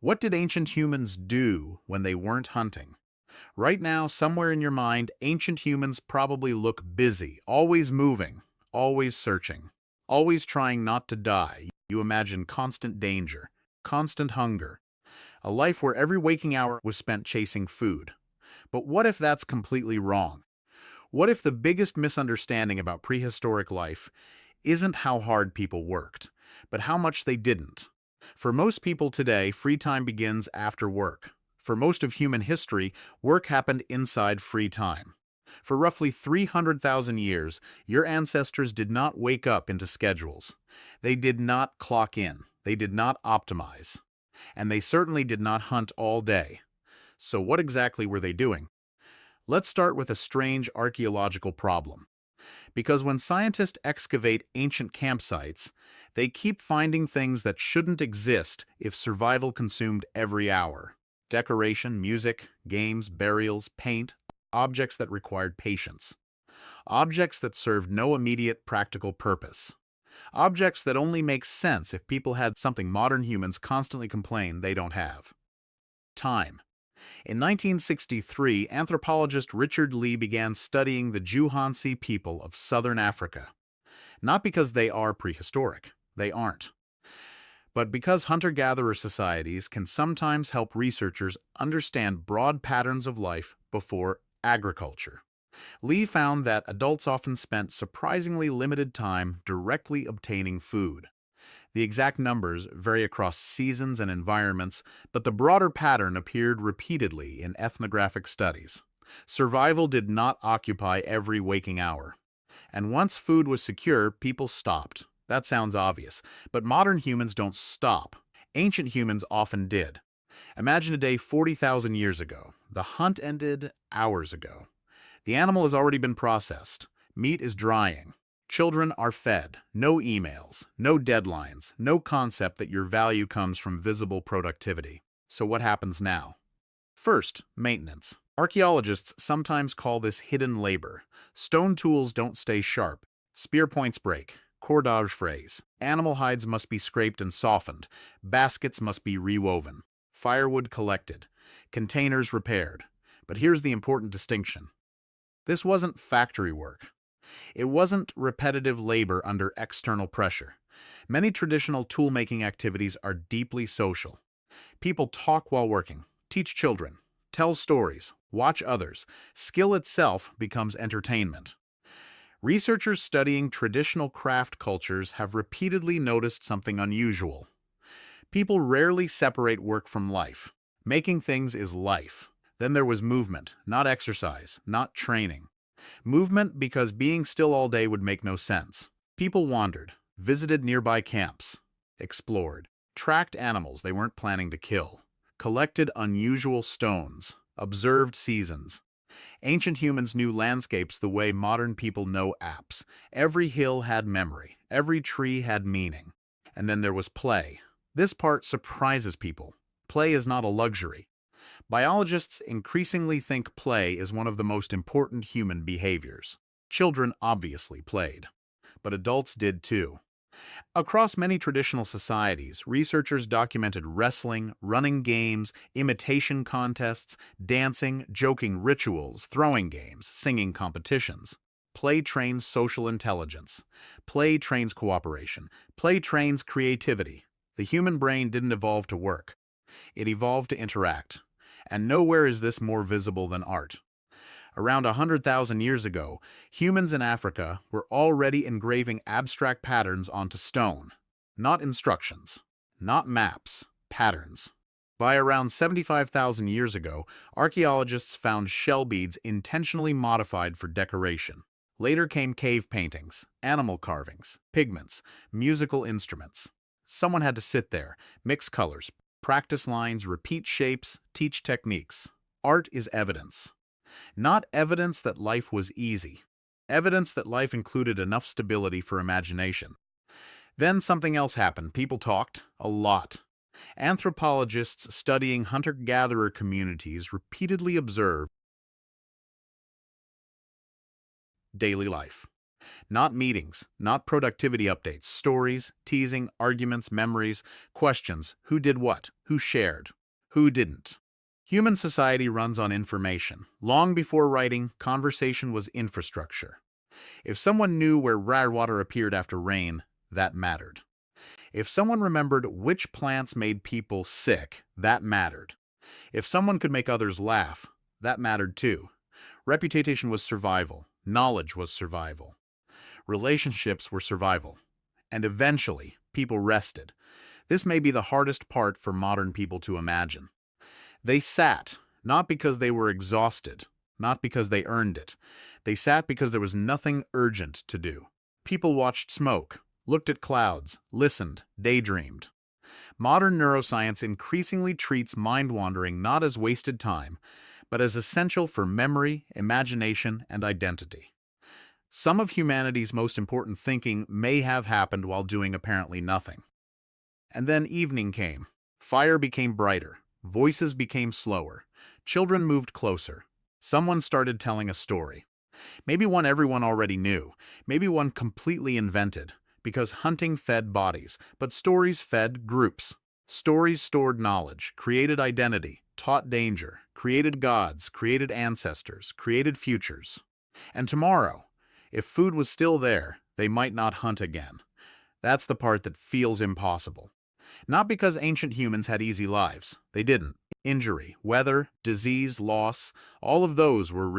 What did ancient humans do when they weren't hunting? Right now, somewhere in your mind, ancient humans probably look busy, always moving, always searching, always trying not to die. You imagine constant danger, constant hunger, a life where every waking hour was spent chasing food. But what if that's completely wrong? What if the biggest misunderstanding about prehistoric life isn't how hard people worked, but how much they didn't? For most people today, free time begins after work. For most of human history, work happened inside free time. For roughly 300,000 years, your ancestors did not wake up into schedules. They did not clock in. They did not optimize. And they certainly did not hunt all day. So what exactly were they doing? Let's start with a strange archaeological problem. Because when scientists excavate ancient campsites, they keep finding things that shouldn't exist if survival consumed every hour. Decoration, music, games, burials, paint, objects that required patience. Objects that served no immediate practical purpose. Objects that only make sense if people had something modern humans constantly complain they don't have. Time. In 1963, anthropologist Richard Lee began studying the Juhansi people of southern Africa. Not because they are prehistoric, they aren't, but because hunter-gatherer societies can sometimes help researchers understand broad patterns of life before agriculture. Lee found that adults often spent surprisingly limited time directly obtaining food. The exact numbers vary across seasons and environments, but the broader pattern appeared repeatedly in ethnographic studies. Survival did not occupy every waking hour. And once food was secure, people stopped. That sounds obvious, but modern humans don't stop. Ancient humans often did. Imagine a day 40,000 years ago. The hunt ended hours ago. The animal has already been processed. Meat is drying. Children are fed. No emails, no deadlines, no concept that your value comes from visible productivity. So what happens now? First, maintenance. Archaeologists sometimes call this hidden labor. Stone tools don't stay sharp. Spear points break. Cordage phrase. Animal hides must be scraped and softened. Baskets must be rewoven. Firewood collected. Containers repaired. But here's the important distinction. This wasn't factory work. It wasn't repetitive labor under external pressure. Many traditional tool-making activities are deeply social. People talk while working, teach children, tell stories, watch others. Skill itself becomes entertainment. Researchers studying traditional craft cultures have repeatedly noticed something unusual. People rarely separate work from life. Making things is life. Then there was movement, not exercise, not training. Movement because being still all day would make no sense. People wandered, visited nearby camps, explored, tracked animals they weren't planning to kill, collected unusual stones, observed seasons. Ancient humans knew landscapes the way modern people know apps. Every hill had memory, every tree had meaning. And then there was play. This part surprises people. Play is not a luxury. Biologists increasingly think play is one of the most important human behaviors. Children obviously played, but adults did too. Across many traditional societies, researchers documented wrestling, running games, imitation contests, dancing, joking rituals, throwing games, singing competitions. Play trains social intelligence. Play trains cooperation. Play trains creativity. The human brain didn't evolve to work. It evolved to interact. And nowhere is this more visible than art. Around 100,000 years ago, humans in Africa were already engraving abstract patterns onto stone. Not instructions, not maps, patterns. By around 75,000 years ago, archaeologists found shell beads intentionally modified for decoration. Later came cave paintings, animal carvings, pigments, musical instruments. Someone had to sit there, mix colors, practice lines, repeat shapes, teach techniques. Art is evidence. Not evidence that life was easy. Evidence that life included enough stability for imagination. Then something else happened. People talked a lot. Anthropologists studying hunter-gatherer communities repeatedly observed daily life. Not meetings, not productivity updates, stories, teasing, arguments, memories, questions, who did what, who shared, who didn't. Human society runs on information. Long before writing, conversation was infrastructure. If someone knew where rare water appeared after rain, that mattered. If someone remembered which plants made people sick, that mattered. If someone could make others laugh, that mattered too. Reputation was survival. Knowledge was survival. Relationships were survival. And eventually, people rested. This may be the hardest part for modern people to imagine. They sat, not because they were exhausted, not because they earned it. They sat because there was nothing urgent to do. People watched smoke, looked at clouds, listened, daydreamed. Modern neuroscience increasingly treats mind-wandering not as wasted time, but as essential for memory, imagination, and identity. Some of humanity's most important thinking may have happened while doing apparently nothing. And then evening came. Fire became brighter. Voices became slower. Children moved closer. Someone started telling a story. Maybe one everyone already knew. Maybe one completely invented. Because hunting fed bodies, but stories fed groups. Stories stored knowledge, created identity, taught danger, created gods, created ancestors, created futures. And tomorrow, if food was still there, they might not hunt again. That's the part that feels impossible. Not because ancient humans had easy lives. They didn't. Injury, weather, disease, loss, all of those were real.